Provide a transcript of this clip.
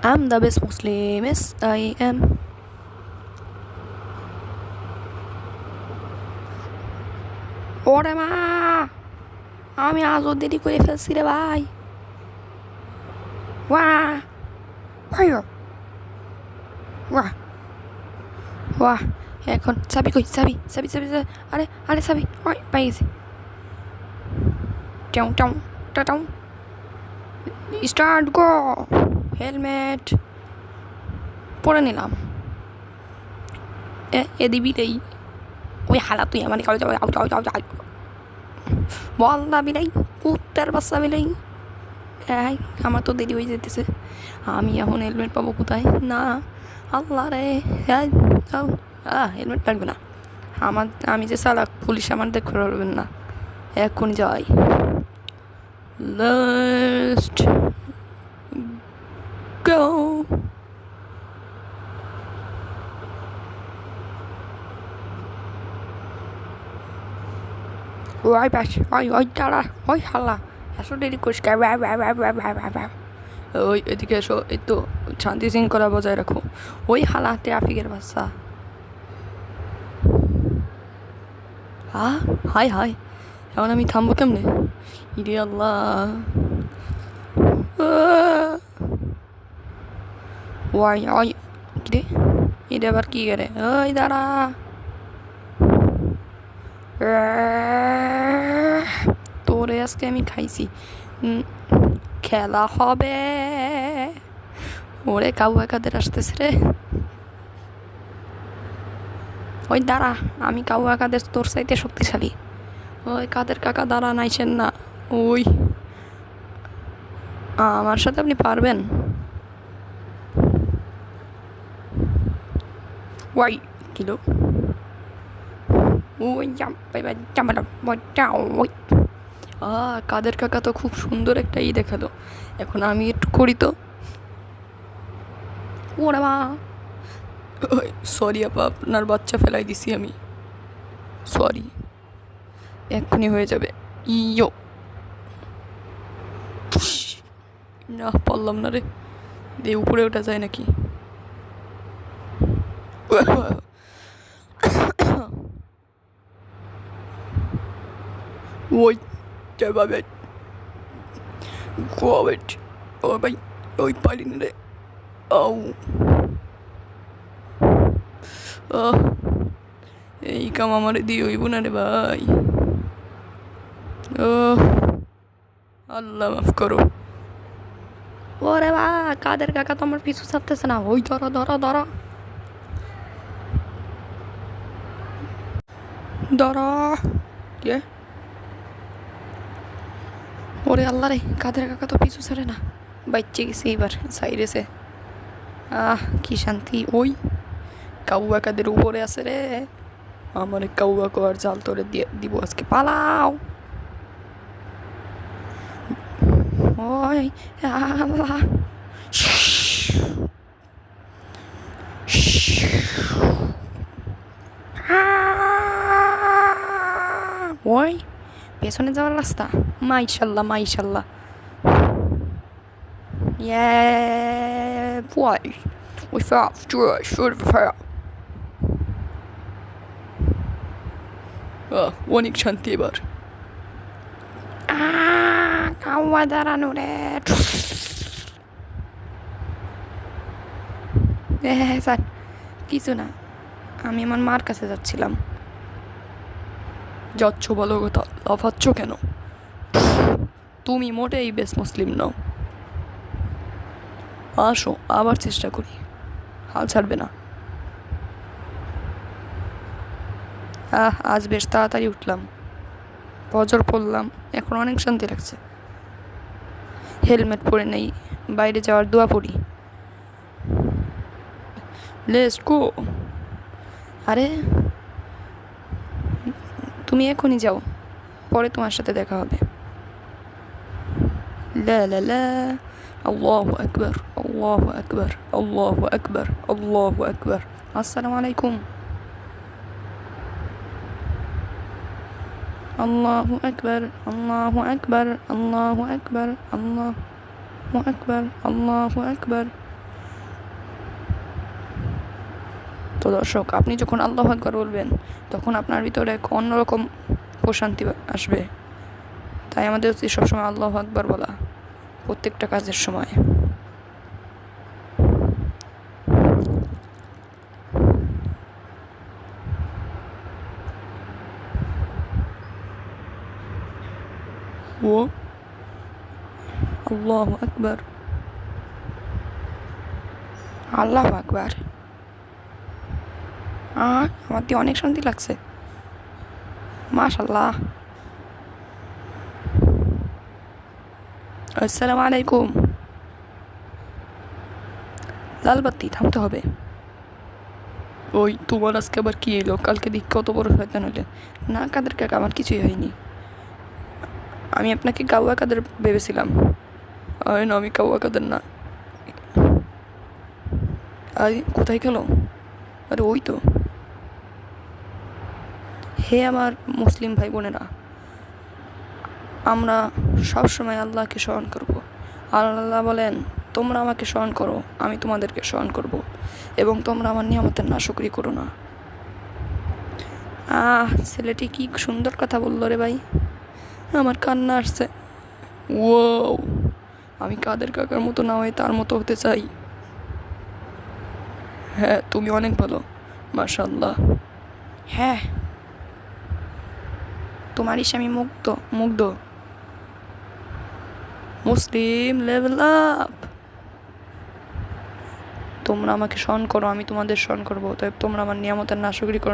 I'm the best Muslim, yes I am. ওরে মা, আমি আজও দেরি করে ফেলছি রে ভাই। ওয়াহ ফায়ার, ওয়াহ ওয়াহ। এখন চাবি কই? চাবি চাবি চাবি চাবি। আরে আরে চাবি, ওই পাই গেছি। টাউ টাউ টাউ, স্টার্ট গো। হেলমেট পরে নিলাম। এ দিবি রে? ওই হালা তুই আমার কাছে যাবে। Out out out out. বল না বিলাই, কুত্তার বাচ্চা বিলাই। এই আমার তো দেরি হয়ে যেতেছে, আমি এখন হেলমেট পাবো কোথায়? না আল্লাহ রে, হেলমেট লাগবে না আমার, আমি যে চালাক, পুলিশ আমার দেখতে পারবেন না। এখন যাই। লাস্ট গো। ওই বাস, ওই দাঁড়া, ওই হাল্লা এসো দেরি করিস। ওই এদিকে এসো, এই তো শান্তি শৃঙ্খলা বজায় রাখো। ওই হালা ট্রাফিকের বাচ্চা। হাই হাই, এখন আমি থামবো কেমনে? ইরে আল্লাহ। ওই ওই কিরে, এটা আবার কি করে? ওই দাঁড়া, তোরে আজকে আমি খাইছি। খেলা হবে। ওরে কাউয়া কাদের আসতেছে রে। ওই দাঁড়া, আমি কাউয়া কাদের তোর চাইতে শক্তিশালী। ওই কাদের কাকা দাঁড়া, নাইছেন না। ওই আমার সাথে আপনি পারবেন? ওই কিলো, ওই ওই কাদের কাকা তো খুব সুন্দর একটা দেখালো। এখন আমি একটু করি তো। ওরে মা, সরি আপা, আপনার বাচ্চা ফেলাই দিছি আমি, সরি। এক্ষুনি হয়ে যাবে। ইয়ো না, পারলাম না রে। দিয়ে উপরে ওঠা যায় নাকি? ওই যাবে কোভিড। ও ভাই, ওই পারিনি রে। আউ, এই কাম আমার দিয়ে হইব না রে ভাই। ও আল্লাহ মাফ করো। ওরে বা, কাদের কাকা তো আমার পিছু ছাড়তেছে না। ওই ধরো ধরো ধরো ধরো। কে? ওরে আল্লাহ রে, কাদের কাকা তো পিছু ছাড়ে না। বাচ্চে গেছে এবার, সাইরেছে। কি শান্তি। ওই কাউয়া কাদের উপরে আছে রে। আমার কাউয়া কোয়ার জাল তোরে দিয়ে দিব আজকে। পালাও। ওই আল্লাহ, ওই পেছনে যাওয়ার রাস্তা। মাইশাল্লাহ মাইশাল্লাহ। Why? We fell through should fail. অনেক শান্তি এবার। কাউয়া দাঁড়ানো রে। স্যার কিছু না, আমি আমার মার কাছে যাচ্ছিলাম। যাচ্ছ ভালো কথা, লাফাচ্ছ কেন? তুমি মোটেই বেশ মুসলিম নও। আসো আবার চেষ্টা করি, হাল ছাড়বে না। আজ বেশ তাড়াতাড়ি উঠলাম, ফজর পড়লাম, এখন অনেক শান্তি লাগছে। হেলমেট পরে নেই, বাইরে যাওয়ার দোয়া পড়ি। Let's go. আরে তুমি এখনই যাও, পরে তোমার সাথে দেখা হবে। লা লা লা, আল্লাহু আকবার আল্লাহু আকবার আল্লাহু আকবার আল্লাহু আকবার। আসসালামু আলাইকুম। আল্লাহু আকবার আল্লাহু আকবার আল্লাহু আকবার আল্লাহু আকবার আল্লাহু আকবার তো দর্শক, আপনি যখন আল্লাহু আকবার বলবেন তখন আপনার ভিতরে এক অন্যরকম প্রশান্তি আসবে। তাই আমাদের উচিত সবসময় আল্লাহু আকবার বলা প্রত্যেকটা কাজের সময়। ও আল্লাহু আকবার, আল্লাহু আকবার। আমার দিয়ে অনেক শান্তি লাগছে, মাশাল্লাহ। আসসালামু আলাইকুম। লাল বাতি থামতে হবে। ওই তোমার আজকে আবার কি এলো? কালকে দিক কত বড় শয়তান হলে। না কাদের কাকা, আমার কিছুই হয়নি। আমি আপনাকে কাউয়া কাদের ভেবেছিলাম। না, আমি কাউয়া কাদের না। আরে কোথায় গেল? আরে ওই তো। হে আমার মুসলিম ভাই বোনেরা, আমরা সবসময় আল্লাহকে স্মরণ করব। আল্লাহ বলেন, তোমরা আমাকে স্মরণ করো, আমি তোমাদেরকে স্মরণ করব, এবং তোমরা আমার নিয়ামতের নাশকরি করো না। ছেলেটি কি সুন্দর কথা বললো রে ভাই, আমার কান্না আসছে। ও, আমি কাদের কাকার মতো না হয়ে তার মতো হতে চাই। হ্যাঁ, তুমি অনেক ভালো, মাশাআল্লাহ। হ্যাঁ, তোমার আমি মুগ্ধ মুগ্ধ। মুসলিম লেভেল আপ। তোমরা আমাকে স্মরণ করো, আমি তোমাদের স্মরণ করবো, তবে তোমরা আমার নিয়ামতের নাশকরি করো না।